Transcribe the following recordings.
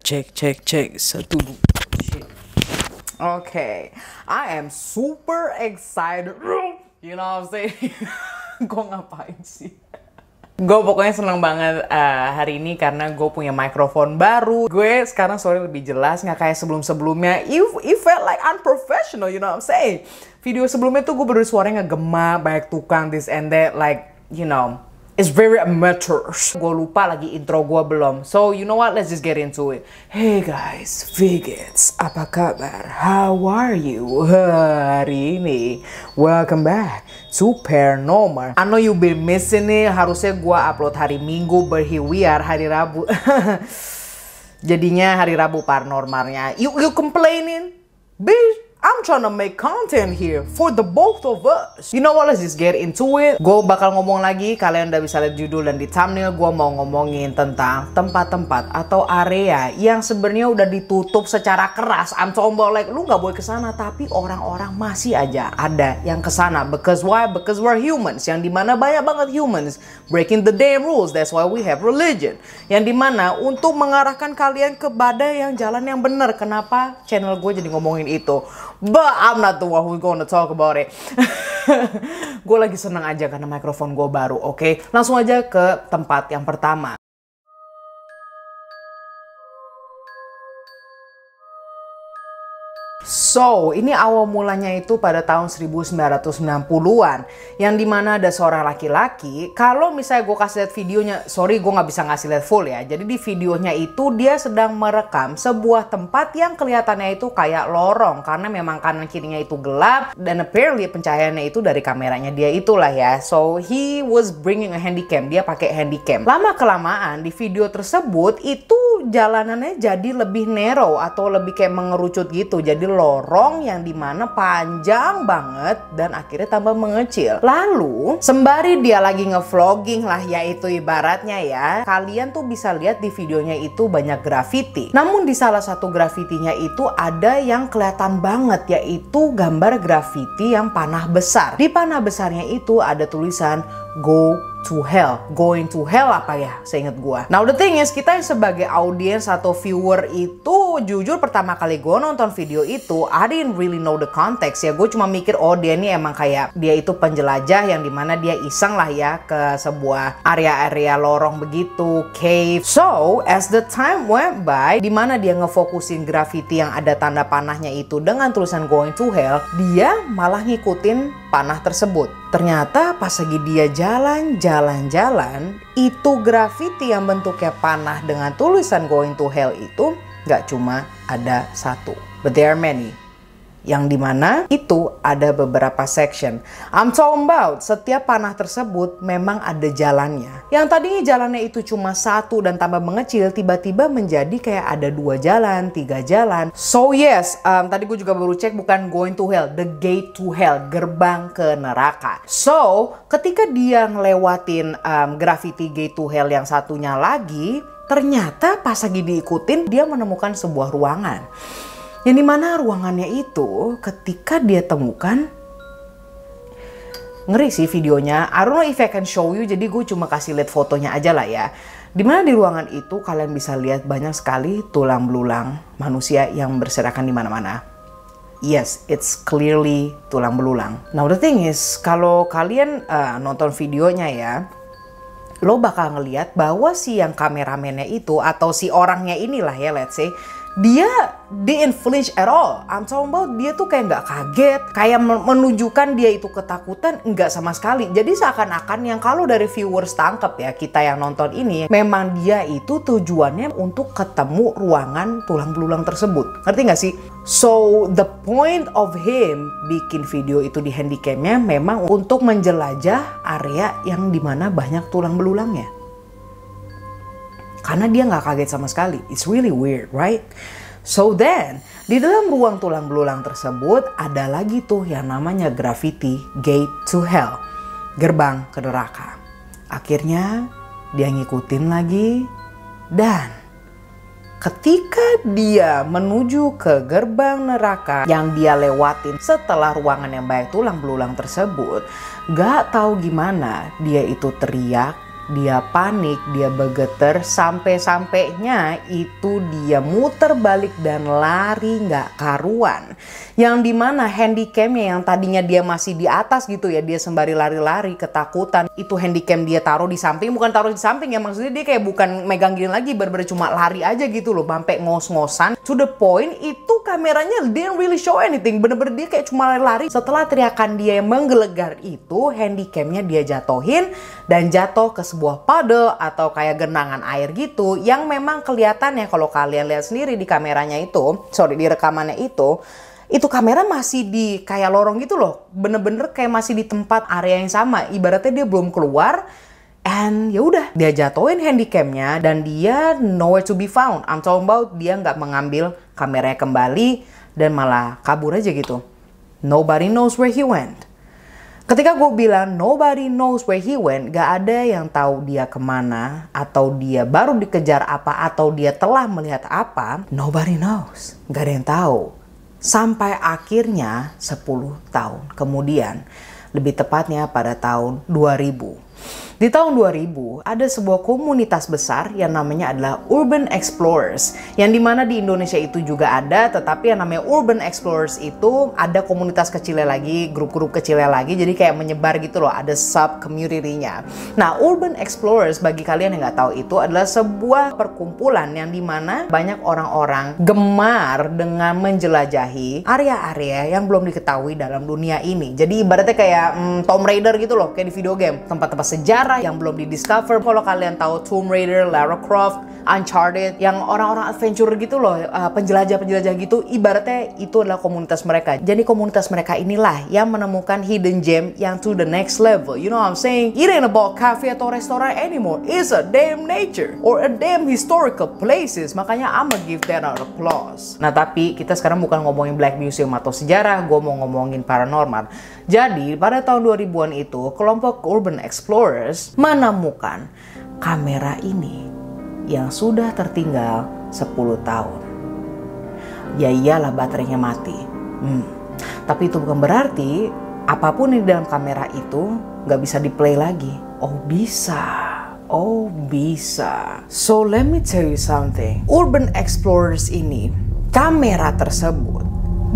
Cek satu dua. Okay, I am super excited. You know what I'm saying? Gue ngapain sih? Gue pokoknya seneng banget hari ini karena gue punya mikrofon baru. Gue sekarang suaranya lebih jelas, nggak kayak sebelum-sebelumnya. It felt like unprofessional, you know what I'm saying? Video sebelumnya tuh gue suaranya ngegema, banyak tukang this and that, like, you know, it's very amateur. Gue lupa lagi intro gue belum. So you know what? Let's just get into it. Hey guys, Vigits, apa kabar? How are you hari ini? Welcome back to Paranormal. I know you've been missing it. Harusnya gue upload hari Minggu, but here we are hari Rabu. Jadinya hari Rabu paranormalnya. You complaining? Bitch, I'm trying to make content here for the both of us. You know what, let's just get into it. Gue bakal ngomong lagi, kalian udah bisa lihat judul dan di thumbnail. Gue mau ngomongin tentang tempat-tempat atau area yang sebenarnya udah ditutup secara keras. I'm talking about like, lu gak boleh kesana, tapi orang-orang masih aja ada yang kesana. Because why? Because we're humans. Yang dimana banyak banget humans breaking the damn rules. That's why we have religion. Yang dimana untuk mengarahkan kalian kepada yang jalan yang benar. Kenapa channel gue jadi ngomongin itu? But I'm not the one who's gonna talk about it. Gue lagi seneng aja karena mikrofon gue baru, oke? Langsung aja ke tempat yang pertama. So, ini awal mulanya itu pada tahun 1990-an. Yang dimana ada seorang laki-laki, kalau misalnya gue kasih lihat videonya, sorry gue gak bisa ngasih lihat full ya. Jadi di videonya itu dia sedang merekam sebuah tempat yang kelihatannya itu kayak lorong. Karena memang kanan kirinya itu gelap, dan apparently pencahayaannya itu dari kameranya dia itulah ya. So, he was bringing a handycam, dia pakai handycam. Lama-kelamaan di video tersebut itu jalanannya jadi lebih narrow atau lebih kayak mengerucut gitu. Jadi lorong yang dimana panjang banget dan akhirnya tambah mengecil. Lalu sembari dia lagi ngevlogging lah, yaitu ibaratnya ya, kalian tuh bisa lihat di videonya itu banyak graffiti. Namun di salah satu graffitinya itu ada yang kelihatan banget, yaitu gambar graffiti yang panah besar. Di panah besarnya itu ada tulisan Go to hell. Going to hell apa ya, seinget gue. Now the thing is, kita sebagai audiens atau viewer itu, jujur pertama kali gue nonton video itu, I didn't really know the context ya. Gue cuma mikir, oh dia ini emang kayak, dia itu penjelajah yang dimana dia iseng lah ya ke sebuah area-area lorong begitu, cave. So, as the time went by, dimana dia ngefokusin graffiti yang ada tanda panahnya itu dengan tulisan going to hell, dia malah ngikutin panah tersebut. Ternyata pas lagi dia jalan-jalan, itu graffiti yang bentuknya panah dengan tulisan going to hell itu gak cuma ada satu, but there are many. Yang dimana itu ada beberapa section. I'm talking about setiap panah tersebut memang ada jalannya. Yang tadinya jalannya itu cuma satu dan tambah mengecil, tiba-tiba menjadi kayak ada 2 jalan, 3 jalan. So yes, tadi gue juga baru cek, bukan going to hell, the gate to hell, gerbang ke neraka. So ketika dia ngelewatin graffiti gate to hell yang satunya lagi, ternyata pas lagi diikutin dia menemukan sebuah ruangan. Yang dimana ruangannya itu ketika dia temukan, ngeri sih videonya. I don't know if I can show you, jadi gue cuma kasih lihat fotonya aja lah ya. Dimana di ruangan itu kalian bisa lihat banyak sekali tulang belulang manusia yang berserakan di mana-mana. Yes, it's clearly tulang belulang. Now the thing is, kalau kalian nonton videonya ya, lo bakal ngeliat bahwa si yang kameramennya itu atau si orangnya inilah ya, let's say, dia didn't flinch at all. I'm talking about dia tuh kayak nggak kaget, kayak menunjukkan dia itu ketakutan, nggak sama sekali. Jadi seakan-akan yang kalau dari viewers tangkap ya, kita yang nonton ini, memang dia itu tujuannya untuk ketemu ruangan tulang belulang tersebut. Ngerti nggak sih? So the point of him bikin video itu di handycamnya memang untuk menjelajah area yang dimana banyak tulang belulangnya. Karena dia nggak kaget sama sekali. It's really weird, right? So then, di dalam ruang tulang belulang tersebut ada lagi tuh yang namanya graffiti gate to hell, gerbang ke neraka. Akhirnya dia ngikutin lagi, dan ketika dia menuju ke gerbang neraka yang dia lewatin setelah ruangan yang banyak tulang belulang tersebut, gak tahu gimana dia itu teriak Dia panik, dia bergetar, sampai-sampainya itu dia muter balik dan lari nggak karuan. Yang dimana handycamnya yang tadinya dia masih di atas gitu ya, dia sembari lari-lari ketakutan. Itu handycam dia taruh di samping, bukan taruh di samping ya, maksudnya dia kayak bukan megang gini lagi, bener-bener cuma lari aja gitu loh, sampai ngos-ngosan. To the point itu kameranya didn't really show anything, bener-bener dia kayak cuma lari. Setelah teriakan dia yang menggelegar itu, handycamnya dia jatuhin dan jatuh ke sebuah puddle atau kayak genangan air gitu, yang memang kelihatannya kalau kalian lihat sendiri di kameranya itu, di rekamannya itu kamera masih di kayak lorong gitu loh, bener-bener kayak masih di tempat area yang sama, ibaratnya dia belum keluar. And ya udah, dia jatuhin handycamnya dan dia nowhere to be found. I'm talking about dia nggak mengambil kameranya kembali dan malah kabur aja gitu. Nobody knows where he went. Ketika gue bilang nobody knows where he went, gak ada yang tahu dia kemana, atau dia baru dikejar apa, atau dia telah melihat apa. Nobody knows, gak ada yang tahu. Sampai akhirnya 10 tahun kemudian, lebih tepatnya pada tahun 2000. Di tahun 2000 ada sebuah komunitas besar yang namanya adalah Urban Explorers, yang dimana di Indonesia itu juga ada, tetapi yang namanya Urban Explorers itu ada komunitas kecilnya lagi, grup-grup kecilnya lagi, jadi kayak menyebar gitu loh, ada sub community-nya. Nah, Urban Explorers bagi kalian yang nggak tahu itu adalah sebuah perkumpulan yang dimana banyak orang-orang gemar dengan menjelajahi area-area yang belum diketahui dalam dunia ini. Jadi ibaratnya kayak Tomb Raider gitu loh, kayak di video game, tempat-tempat sejarah yang belum didiscover. Kalau kalian tahu Tomb Raider, Lara Croft, Uncharted, yang orang-orang adventure gitu loh, penjelajah-penjelajah gitu, ibaratnya itu adalah komunitas mereka. Jadi komunitas mereka inilah yang menemukan hidden gem yang to the next level. You know what I'm saying? It ain't about cafe atau restoran anymore. It's a damn nature or a damn historical places. Makanya I'ma give that an applause. Nah, tapi kita sekarang bukan ngomongin Black Museum atau sejarah, gue mau ngomongin paranormal. Jadi pada tahun 2000-an itu, kelompok Urban Explorers menemukan kamera ini yang sudah tertinggal 10 tahun. Ya iyalah, baterainya mati. Tapi itu bukan berarti apapun di dalam kamera itu nggak bisa di-play lagi. Oh bisa. Oh bisa. So let me tell you something. Urban Explorers ini, kamera tersebut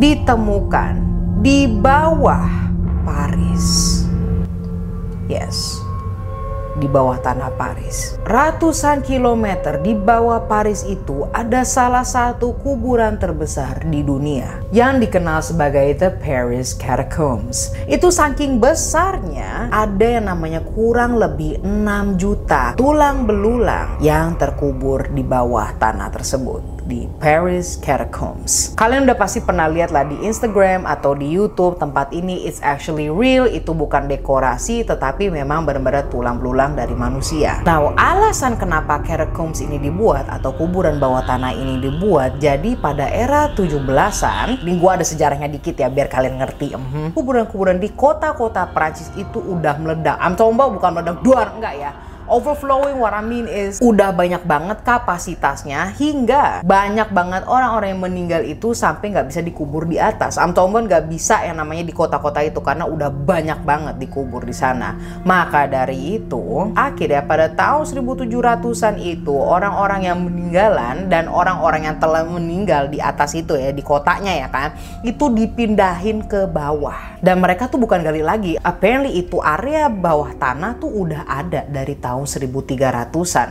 ditemukan di bawah Paris. Yes, di bawah tanah Paris. Ratusan kilometer di bawah Paris itu ada salah satu kuburan terbesar di dunia yang dikenal sebagai The Paris Catacombs. Itu saking besarnya ada yang namanya kurang lebih 6 juta tulang belulang yang terkubur di bawah tanah tersebut, di Paris Catacombs. Kalian udah pasti pernah lihat lah di Instagram atau di YouTube, tempat ini it's actually real, itu bukan dekorasi tetapi memang benar-benar tulang belulang dari manusia. Nah, alasan kenapa catacombs ini dibuat atau kuburan bawah tanah ini dibuat, jadi pada era 17-an, ini gua ada sejarahnya dikit ya biar kalian ngerti. Kuburan-kuburan di kota-kota Prancis itu udah meledak. I'm talking about bukan meledak duar, enggak ya. Overflowing, what I mean is udah banyak banget kapasitasnya hingga banyak banget orang-orang yang meninggal itu sampai nggak bisa dikubur di atas. I'm talking about nggak bisa yang namanya di kota-kota itu karena udah banyak banget dikubur di sana. Maka dari itu akhirnya pada tahun 1700-an itu orang-orang yang meninggalan dan orang-orang yang telah meninggal di atas itu ya, di kotanya ya kan, itu dipindahin ke bawah. Dan mereka tuh bukan gali lagi. Apparently itu area bawah tanah tuh udah ada dari tahun 1300-an.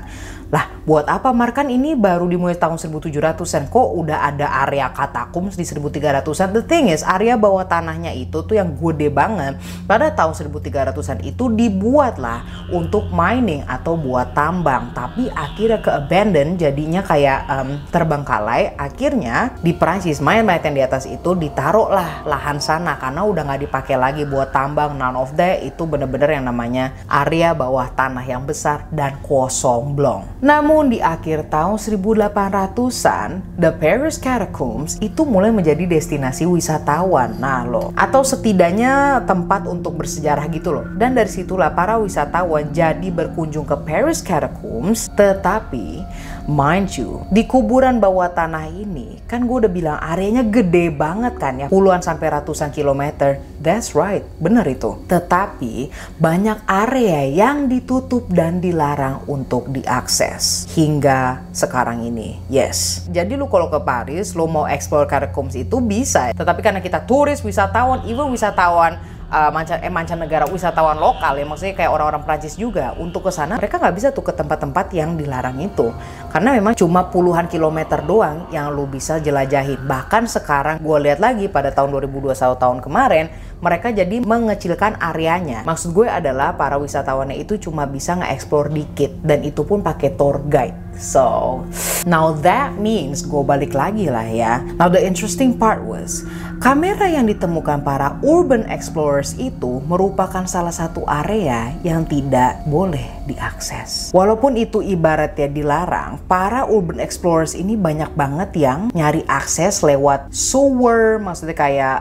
Lah, buat apa Markan ini baru dimulai tahun 1700-an? Kok udah ada area katakombs di 1300-an? The thing is, area bawah tanahnya itu tuh yang gede banget. Pada tahun 1300-an itu dibuatlah untuk mining atau buat tambang. Tapi akhirnya ke-abandon, jadinya kayak terbengkalai. Akhirnya di Prancis, mayat-mayat yang di atas itu ditaruhlah lahan sana karena udah nggak dipakai lagi buat tambang. None of that, itu bener-bener yang namanya area bawah tanah yang besar dan kosong blong. Namun di akhir tahun 1800-an, The Paris Catacombs itu mulai menjadi destinasi wisatawan. Nah loh, atau setidaknya tempat untuk bersejarah gitu loh. Dan dari situlah para wisatawan jadi berkunjung ke Paris Catacombs, tetapi Mind you, di kuburan bawah tanah ini, kan gue udah bilang areanya gede banget kan ya, puluhan sampai ratusan kilometer. That's right, bener itu. Tetapi banyak area yang ditutup dan dilarang untuk diakses hingga sekarang ini. Yes, jadi lu kalau ke Paris, lu mau explore catacombs itu bisa. Tetapi karena kita turis, wisatawan, even wisatawan mancanegara, wisatawan lokal ya, maksudnya kayak orang-orang Prancis juga, untuk ke sana mereka nggak bisa tuh ke tempat-tempat yang dilarang itu, karena memang cuma puluhan kilometer doang yang lu bisa jelajahin. Bahkan sekarang gue lihat lagi pada tahun 2021 tahun kemarin, mereka jadi mengecilkan areanya. Maksud gue adalah para wisatawannya itu cuma bisa nge-explore dikit, dan itu pun pakai tour guide. So, now that means, gue balik lagi lah ya. Now the interesting part was, kamera yang ditemukan para urban explorers itu merupakan salah satu area yang tidak boleh diakses. Walaupun itu ibaratnya dilarang, para urban explorers ini banyak banget yang nyari akses lewat sewer, maksudnya kayak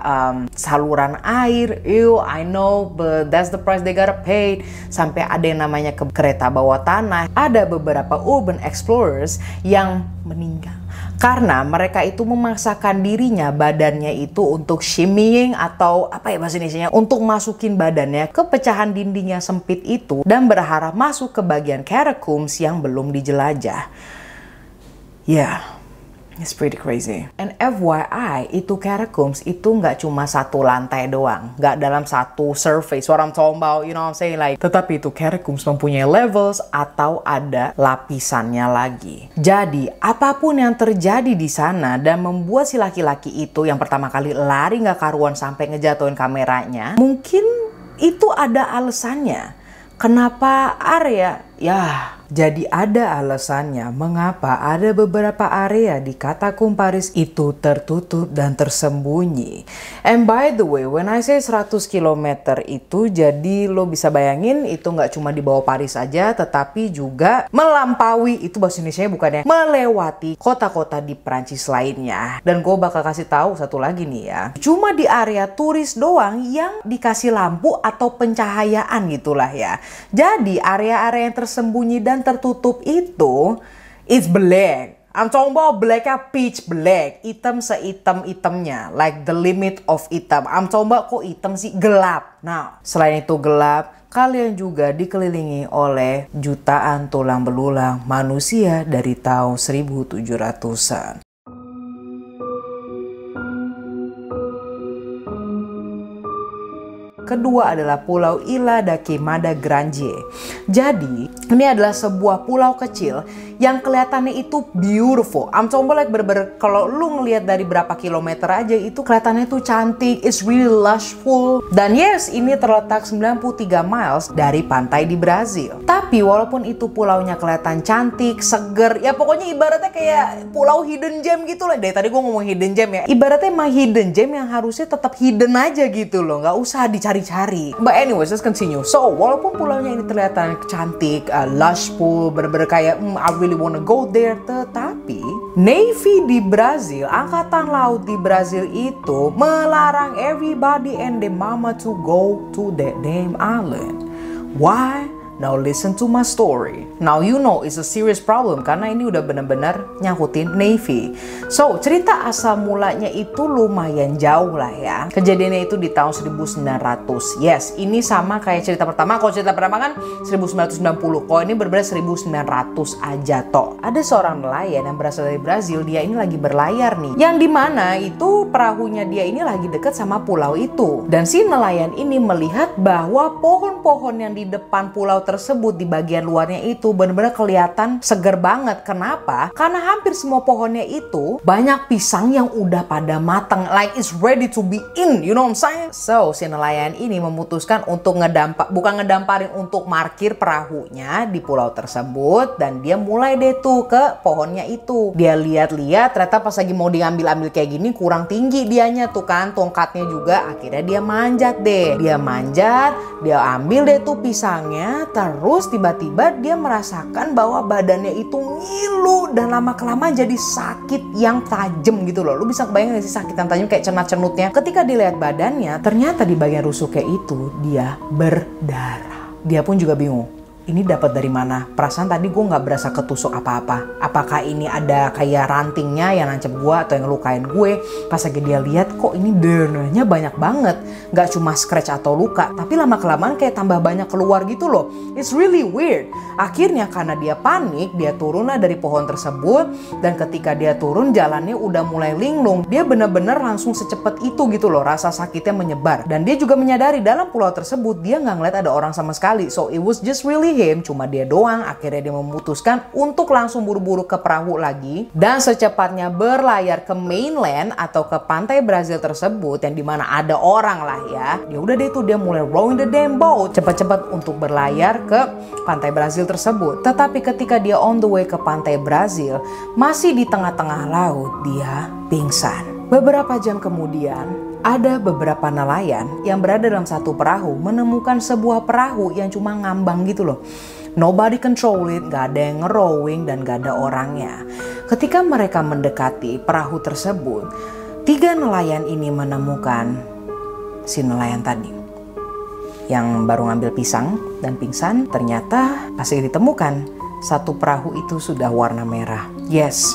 saluran air. Ew, I know, but that's the price they gotta pay. Sampai ada yang namanya kereta bawah tanah. Ada beberapa urban explorers yang meninggal karena mereka itu memaksakan dirinya, badannya itu untuk shimmying atau apa ya bahasa Indonesianya, untuk masukin badannya ke pecahan dinding yang sempit itu dan berharap masuk ke bagian catacombs yang belum dijelajah. Yeah, it's pretty crazy. And FYI, itu catacombs itu nggak cuma satu lantai doang, nggak dalam satu surface. What I'm talking about, you know what I'm saying, like. Tetapi itu catacombs mempunyai levels atau ada lapisannya lagi. Jadi apapun yang terjadi di sana dan membuat si laki-laki itu yang pertama kali lari nggak karuan sampai ngejatuhin kameranya, mungkin itu ada alasannya. Kenapa area? Ya, jadi ada alasannya mengapa ada beberapa area di katakom Paris itu tertutup dan tersembunyi. And by the way, when I say 100 km itu, jadi lo bisa bayangin itu nggak cuma di bawah Paris aja, tetapi juga melampaui, itu bahasa Indonesia bukannya, melewati kota-kota di Prancis lainnya. Dan gue bakal kasih tahu satu lagi nih ya, cuma di area turis doang yang dikasih lampu atau pencahayaan gitulah ya. Jadi area-area yang tersembunyi dan tertutup itu is black. I'm talking about blacknya pitch black, hitam sehitam-hitamnya, like the limit of hitam. I'm talking about kok hitam sih, gelap. Nah, selain itu gelap, kalian juga dikelilingi oleh jutaan tulang belulang manusia dari tahun 1700-an. Kedua adalah Pulau Ilha da Queimada Grande. Jadi, ini adalah sebuah pulau kecil yang kelihatannya itu beautiful. I'm talking about like bener-bener kalau lu ngelihat dari berapa kilometer aja itu kelihatannya itu cantik, it's really lushful. Dan yes, ini terletak 93 miles dari pantai di Brazil. Tapi walaupun itu pulaunya kelihatan cantik, seger, ya pokoknya ibaratnya kayak pulau hidden gem gitu lah. Dari tadi gue ngomong hidden gem ya. Ibaratnya emang hidden gem yang harusnya tetap hidden aja gitu loh, nggak usah dicari-cari. But anyways, let's continue. So, walaupun pulaunya ini terlihat cantik, lushful, bener-bener kayak I really wanna go there, tetapi Navy di Brazil, angkatan laut di Brazil itu melarang everybody and their mama to go to that damn island. Why? Now listen to my story. Now you know it's a serious problem karena ini udah bener-bener nyangkutin Navy. So, cerita asal mulanya itu lumayan jauh lah ya. Kejadiannya itu di tahun 1900. Yes, ini sama kayak cerita pertama. Kalau cerita pertama kan 1990. Kalau ini bener-bener 1900 aja toh. Ada seorang nelayan yang berasal dari Brazil. Dia ini lagi berlayar nih. Yang dimana itu perahunya dia ini lagi deket sama pulau itu. Dan si nelayan ini melihat bahwa pohon-pohon yang di depan pulau tersebut di bagian luarnya itu benar-benar kelihatan seger banget. Kenapa? Karena hampir semua pohonnya itu banyak pisang yang udah pada matang, like it's ready to be in, you know what I'm saying? So, si nelayan ini memutuskan untuk bukan ngedamparin, untuk parkir perahunya di pulau tersebut, dan dia mulai deh tuh ke pohonnya itu. Dia lihat-lihat, ternyata pas lagi mau diambil-ambil kayak gini kurang tinggi dianya tuh kan, tongkatnya juga. Akhirnya dia manjat deh. Dia manjat, dia ambil deh tuh pisangnya. Terus tiba-tiba dia merasakan bahwa badannya itu ngilu dan lama-kelamaan jadi sakit yang tajam gitu loh. Lu bisa kebayang gak sih sakit yang tajam kayak cenut-cenutnya? Ketika dilihat badannya, ternyata di bagian rusuknya itu dia berdarah. Dia pun juga bingung. ini dapat dari mana? Perasaan tadi gue nggak berasa ketusuk apa-apa. Apakah ini ada kayak rantingnya yang nancep gue atau yang ngelukain gue? Pas lagi dia lihat, kok ini darahnya banyak banget. Nggak cuma scratch atau luka, tapi lama-kelamaan kayak tambah banyak keluar gitu loh. It's really weird. Akhirnya karena dia panik, dia turunlah dari pohon tersebut. Dan ketika dia turun, jalannya udah mulai linglung. Dia bener-bener langsung secepat itu gitu loh. Rasa sakitnya menyebar. Dan dia juga menyadari dalam pulau tersebut, dia nggak ngeliat ada orang sama sekali. So it was just really him, cuma dia doang. Akhirnya dia memutuskan untuk langsung buru-buru ke perahu lagi dan secepatnya berlayar ke mainland atau ke pantai Brazil tersebut yang dimana ada orang lah ya. Ya udah deh tuh dia mulai rowing the damn boat cepat-cepat untuk berlayar ke pantai Brazil tersebut. Tetapi ketika dia on the way ke pantai Brazil, masih di tengah-tengah laut dia pingsan. Beberapa jam kemudian, ada beberapa nelayan yang berada dalam satu perahu menemukan sebuah perahu yang cuma ngambang gitu loh. Nobody control it, gak ada yang ngerowing dan gak ada orangnya. Ketika mereka mendekati perahu tersebut, 3 nelayan ini menemukan si nelayan tadi yang baru ngambil pisang dan pingsan. Ternyata pas ditemukan, satu perahu itu sudah warna merah. Yes,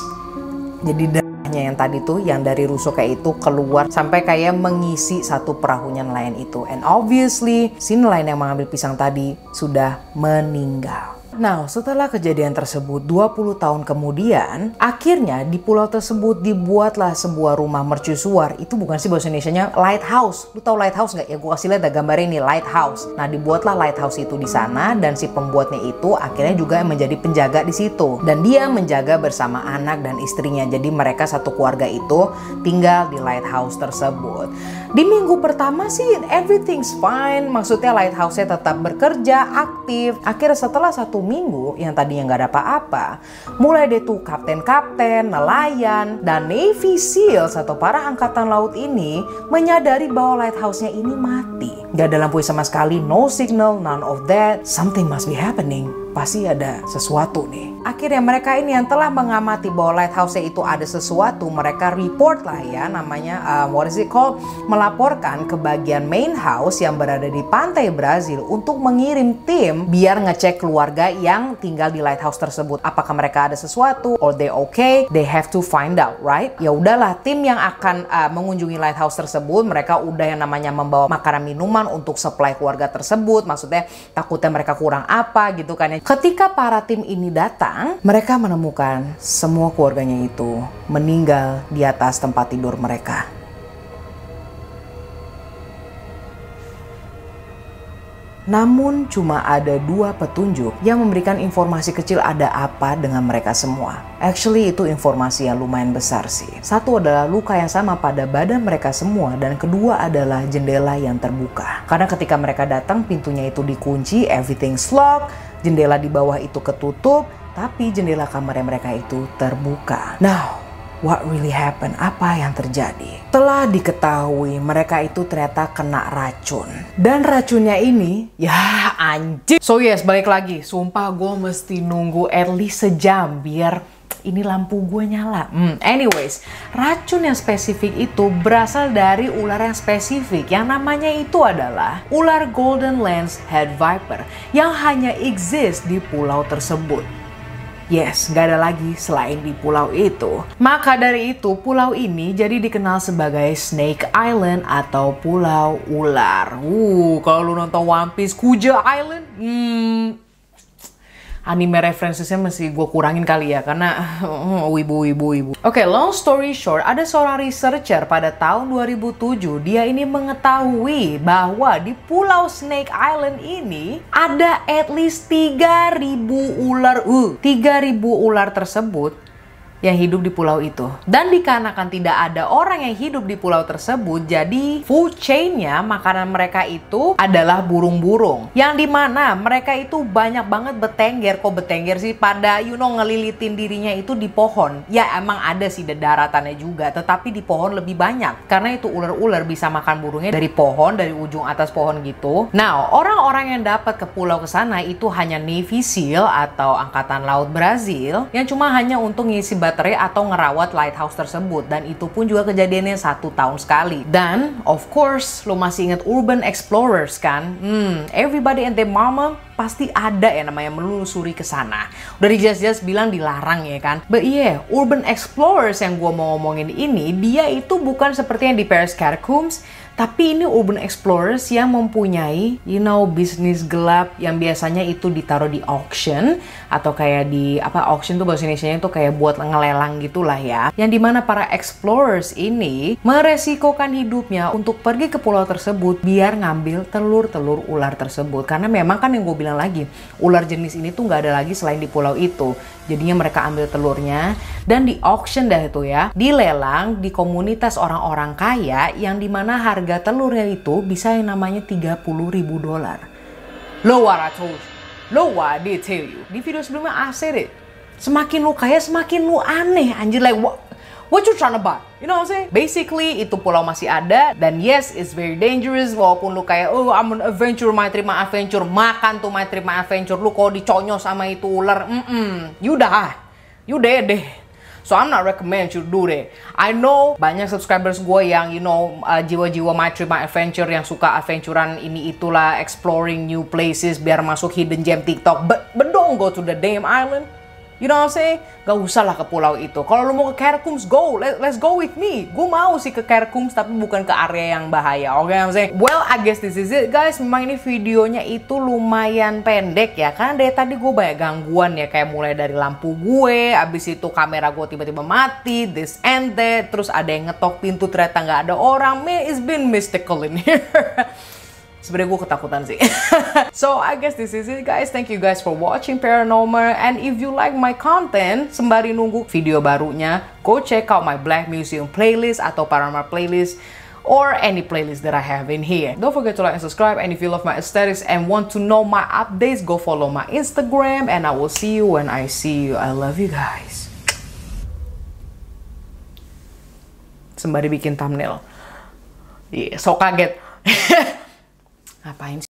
jadi yang tadi tuh yang dari rusuk kayak itu keluar sampai kayak mengisi satu perahunya nelayan itu. And obviously si nelayan yang mengambil pisang tadi sudah meninggal. Nah, setelah kejadian tersebut 20 tahun kemudian, akhirnya di pulau tersebut dibuatlah sebuah rumah mercusuar. Itu bukan sih bahasa Indonesianya lighthouse. Lu tahu lighthouse nggak? Ya gue kasih lihat gambar ini, lighthouse. Nah, dibuatlah lighthouse itu di sana dan si pembuatnya itu akhirnya juga menjadi penjaga di situ. Dan dia menjaga bersama anak dan istrinya. Jadi mereka satu keluarga itu tinggal di lighthouse tersebut. Di minggu pertama sih everything's fine. Maksudnya lighthouse-nya tetap bekerja, aktif. Akhirnya setelah 1 minggu yang tadinya nggak ada apa-apa, mulai deh tuh kapten-kapten, nelayan, dan Navy SEALs atau para angkatan laut ini menyadari bahwa lighthouse-nya ini mati. Gak ada lampu sama sekali, no signal, none of that. Something must be happening. Pasti ada sesuatu nih. Akhirnya mereka ini yang telah mengamati bahwa lighthouse-nya itu ada sesuatu, mereka report lah ya, namanya what is it called? Melaporkan ke bagian main house yang berada di pantai Brazil untuk mengirim tim biar ngecek keluarga yang tinggal di lighthouse tersebut. Apakah mereka ada sesuatu? Or they okay? They have to find out, right? Ya udahlah, tim yang akan mengunjungi lighthouse tersebut, mereka udah yang namanya membawa makanan minuman untuk supply keluarga tersebut. Maksudnya takutnya mereka kurang apa gitu kan ya. Ketika para tim ini datang, mereka menemukan semua keluarganya itu meninggal di atas tempat tidur mereka. Namun cuma ada 2 petunjuk yang memberikan informasi kecil ada apa dengan mereka semua. Actually itu informasi yang lumayan besar sih. Satu adalah luka yang sama pada badan mereka semua, dan kedua adalah jendela yang terbuka. Karena ketika mereka datang pintunya itu dikunci, everything's locked, jendela di bawah itu ketutup, tapi jendela kamar mereka itu terbuka. Now, what really happened? Apa yang terjadi? Telah diketahui mereka itu ternyata kena racun. Dan racunnya ini, ya anjing. So yes, balik lagi. Sumpah gue mesti nunggu at least sejam biar ini lampu gue nyala. Anyways, racun yang spesifik itu berasal dari ular yang spesifik. Yang namanya itu adalah ular Golden Lance Head Viper yang hanya exist di pulau tersebut. Yes, gak ada lagi selain di pulau itu. Maka dari itu, pulau ini jadi dikenal sebagai Snake Island atau Pulau Ular. Kalau lu nonton One Piece, Kuja Island, anime referensinya mesti gue kurangin kali ya, karena wibu. Oke, long story short, ada seorang researcher pada tahun 2007, dia ini mengetahui bahwa di Pulau Snake Island ini ada at least 3.000 ular. 3.000 ular tersebut yang hidup di pulau itu. Dan dikarenakan tidak ada orang yang hidup di pulau tersebut, jadi food chain-nya, makanan mereka itu adalah burung-burung. Yang dimana mereka itu banyak banget betengger. Kok betengger sih? Pada ngelilitin dirinya itu di pohon. Ya emang ada sih daratannya juga, tetapi di pohon lebih banyak. Karena itu ular-ular bisa makan burungnya dari pohon, dari ujung atas pohon gitu. Nah, orang-orang yang dapat ke pulau kesana itu hanya Navy SEAL atau Angkatan Laut Brazil, yang cuma hanya untuk ngisi baterai baterai atau ngerawat lighthouse tersebut. Dan itu pun juga kejadiannya 1 tahun sekali. Dan of course, lo masih inget urban explorers kan? Everybody and their mama pasti ada ya namanya menelusuri ke sana. Udah jelas-jelas bilang dilarang ya kan? But yeah, urban explorers yang gua mau ngomongin ini, dia itu bukan seperti yang di Paris Catacombs, tapi ini urban explorers yang mempunyai, bisnis gelap yang biasanya itu ditaruh di auction atau kayak di auction tuh bahasa Indonesianya itu kayak buat ngelelang gitulah ya. Yang dimana para explorers ini meresikokan hidupnya untuk pergi ke pulau tersebut biar ngambil telur-telur ular tersebut. Karena memang kan yang gue bilang lagi, ular jenis ini tuh nggak ada lagi selain di pulau itu. Jadinya mereka ambil telurnya dan di auction dah itu ya, dilelang di komunitas orang-orang kaya yang dimana harga telurnya itu bisa yang namanya $30.000. Lo what I told you, lo what I did tell you. Di video sebelumnya I said it. Semakin lu kaya, semakin lu aneh anjir, like what you trying to buy? You know what I'm saying? Basically, itu pulau masih ada. Dan yes, it's very dangerous. Walaupun lu kayak, oh I'm an adventure, my terima adventure. Makan tuh my terima adventure. Lu kalau diconyos sama itu ular, you die. You dead deh. So I'm not recommend you do that. I know banyak subscribers gue yang, jiwa-jiwa my trip, my adventure yang suka adventuran ini itulah, exploring new places biar masuk hidden gem TikTok. But don't go to the damn island. You know what I'm saying? Gak usah lah ke pulau itu. Kalau lu mau ke Catacombs, go. Let's go with me. Gue mau sih ke Catacombs, tapi bukan ke area yang bahaya. Oke, I'm saying? Well, I guess this is it, guys. Memang ini videonya itu lumayan pendek ya. Karena dari tadi gue banyak gangguan ya. Kayak mulai dari lampu gue, abis itu kamera gue tiba-tiba mati, this and that. Terus ada yang ngetok pintu, ternyata nggak ada orang. Man, it's been mystical in here. Sebenarnya gue ketakutan sih. So I guess this is it, guys. Thank you guys for watching Paranormal. And if you like my content, sembari nunggu video barunya, go check out my Black Museum playlist atau Paranormal playlist, or any playlist that I have in here. Don't forget to like and subscribe. And if you love my aesthetics and want to know my updates, go follow my Instagram. And I will see you when I see you. I love you guys. Sembari bikin thumbnail. So kaget. Ngapain sih?